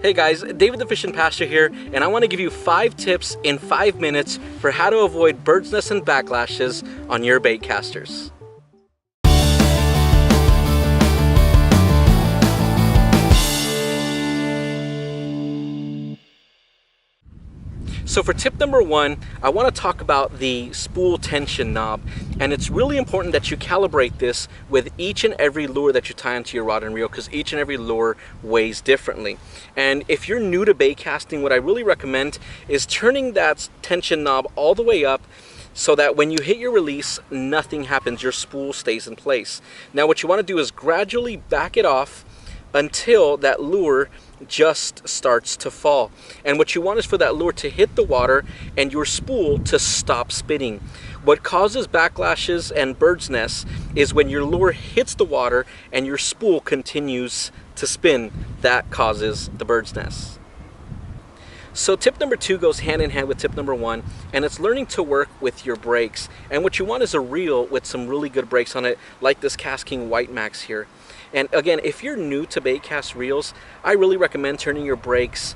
Hey guys, David the Fishin Pastor here, and I want to give you 5 tips in 5 minutes for how to avoid bird's nests and backlashes on your bait casters. So for tip number 1, I want to talk about the spool tension knob, and it's really important that you calibrate this with each and every lure that you tie onto your rod and reel, because each and every lure weighs differently. And if you're new to bait casting, what I really recommend is turning that tension knob all the way up so that when you hit your release, nothing happens, your spool stays in place. Now what you want to do is gradually back it off until that lure just starts to fall. And what you want is for that lure to hit the water and your spool to stop spinning. What causes backlashes and bird's nests is when your lure hits the water and your spool continues to spin. That causes the bird's nest. So tip number 2 goes hand in hand with tip number 1, and it's learning to work with your brakes. And what you want is a reel with some really good brakes on it, like this KastKing White Max here. And again, if you're new to bait cast reels, I really recommend turning your brakes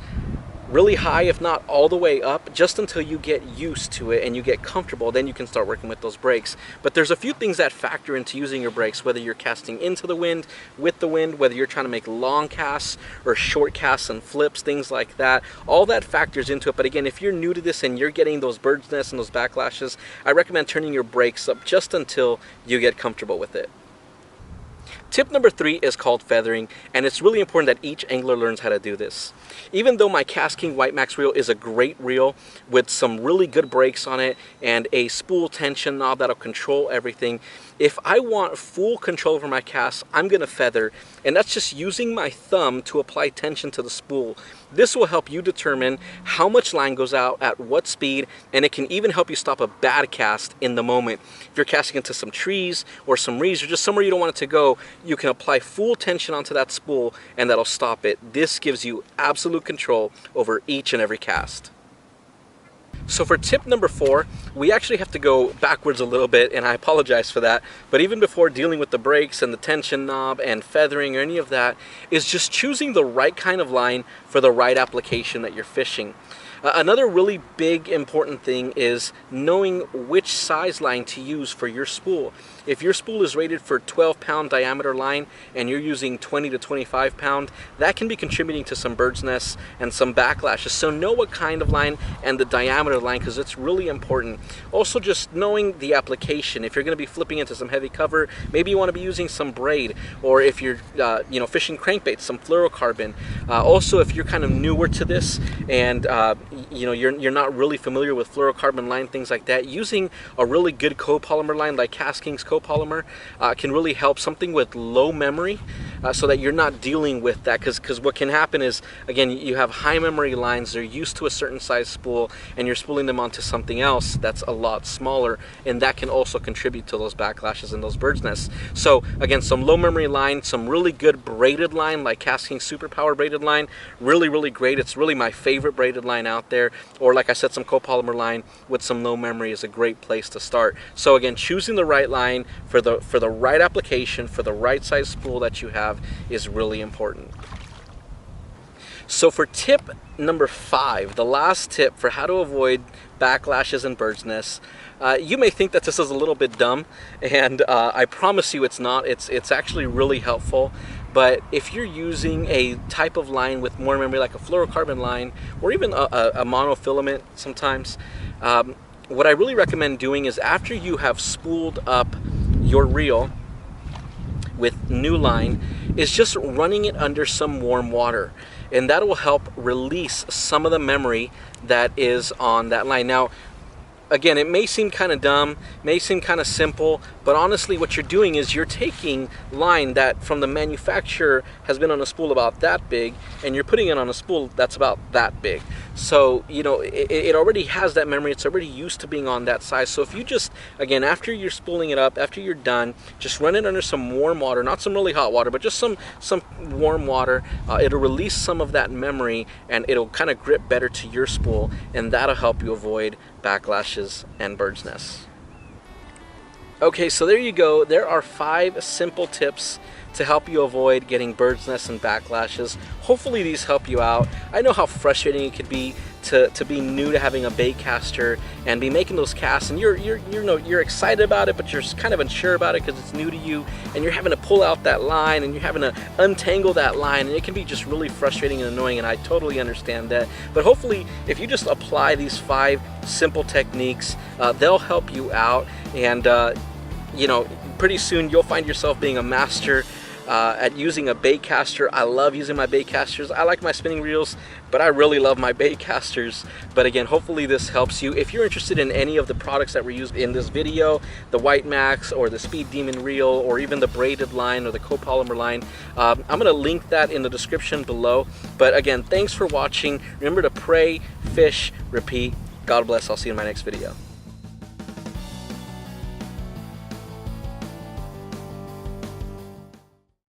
really high, if not all the way up, just until you get used to it and you get comfortable. Then you can start working with those brakes. But there's a few things that factor into using your brakes, whether you're casting into the wind, with the wind, whether you're trying to make long casts or short casts and flips, things like that. All that factors into it. But again, if you're new to this and you're getting those bird's nests and those backlashes, I recommend turning your brakes up just until you get comfortable with it. Tip number 3 is called feathering, and it's really important that each angler learns how to do this. Even though my KastKing White Max reel is a great reel with some really good brakes on it and a spool tension knob that'll control everything, if I want full control over my cast, I'm going to feather, and that's just using my thumb to apply tension to the spool. This will help you determine how much line goes out at what speed, and it can even help you stop a bad cast in the moment. If you're casting into some trees or some reeds or just somewhere you don't want it to go, you can apply full tension onto that spool and that'll stop it. This gives you absolute control over each and every cast. So for tip number 4, we actually have to go backwards a little bit, and I apologize for that. But even before dealing with the brakes and the tension knob and feathering or any of that, is just choosing the right kind of line for the right application that you're fishing. Another really big important thing is knowing which size line to use for your spool. If your spool is rated for 12-pound diameter line and you're using 20 to 25-pound, that can be contributing to some bird's nests and some backlashes. So know what kind of line and the diameter line, because it's really important. Also, just knowing the application. If you're going to be flipping into some heavy cover, maybe you want to be using some braid, or if you're fishing crankbaits, some fluorocarbon. Also, if you're kind of newer to this and you're not really familiar with fluorocarbon line, things like that, using a really good copolymer line like KastKing's copolymer can really help. Something with low memory, so that you're not dealing with that, because what can happen is, again, you have high memory lines, they're used to a certain size spool, and you're spooling them onto something else that's a lot smaller, and that can also contribute to those backlashes and those bird's nests. So again, some low memory line, some really good braided line like KastKing Superpower braided line, really great. It's really my favorite braided line out there. Or like I said, some copolymer line with some low memory is a great place to start. So again, choosing the right line for the right application, for the right size spool that you have, is really important. So for tip number 5, the last tip for how to avoid backlashes and bird's nests, you may think that this is a little bit dumb, and I promise you it's not. It's actually really helpful. But if you're using a type of line with more memory, like a fluorocarbon line, or even a monofilament sometimes, what I really recommend doing is, after you have spooled up your reel with new line, is just running it under some warm water. And that will help release some of the memory that is on that line. Now, again, it may seem kind of dumb, may seem kind of simple, but honestly what you're doing is you're taking line that from the manufacturer has been on a spool about that big, and you're putting it on a spool that's about that big. So, it already has that memory, it's already used to being on that size. So if you just, again, after you're spooling it up, after you're done, just run it under some warm water, not some really hot water, but just some warm water. It'll release some of that memory, and it'll kind of grip better to your spool, and that'll help you avoid backlashes and bird's nests. Okay, so there you go. There are 5 simple tips to help you avoid getting bird's nests and backlashes. Hopefully these help you out. I know how frustrating it could be to be new to having a bait caster and be making those casts, and you're excited about it, but you're kind of unsure about it because it's new to you, and you're having to pull out that line and you're having to untangle that line, and it can be just really frustrating and annoying, and I totally understand that. But hopefully if you just apply these 5 simple techniques, they'll help you out, and you know, pretty soon you'll find yourself being a master at using a bait caster. I love using my bait casters. I like my spinning reels, but I really love my bait casters. But again, hopefully this helps you. If you're interested in any of the products that were used in this video, the White Max or the Speed Demon reel, or even the braided line or the copolymer line, I'm gonna link that in the description below. But again, thanks for watching. Remember to pray, fish, repeat. God bless. I'll see you in my next video.